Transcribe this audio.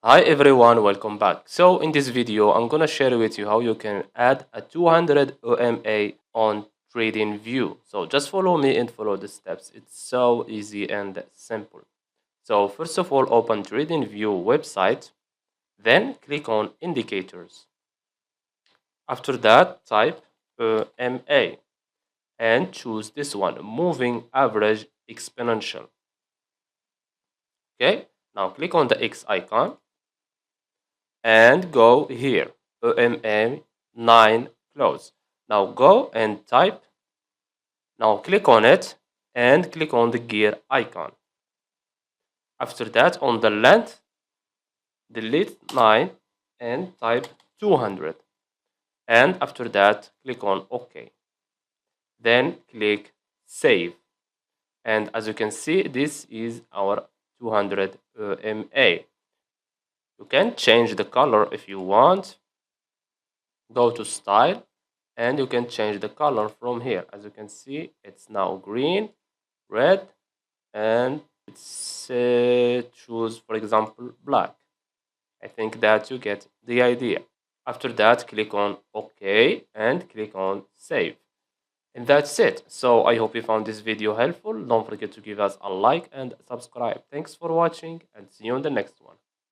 Hi everyone, welcome back. So in this video, I'm gonna share with you how you can add a 200 EMA on TradingView. So just follow me and follow the steps. It's so easy and simple. So first of all, open TradingView website, then click on indicators. After that, type EMA and choose this one, moving average exponential. Okay, now click on the X icon and go here, EMA 9 close. Now go and type, now click on it and click on the gear icon. After that, on the length, delete 9 and type 200. And after that, click on OK. Then click Save. And as you can see, this is our 200 EMA. You can change the color if you want. Go to Style and you can change the color from here. As you can see, it's now green, red, and it's choose, for example, black. I think that you get the idea. After that, click on OK and click on Save. And that's it. So I hope you found this video helpful. Don't forget to give us a like and subscribe. Thanks for watching and see you in the next one.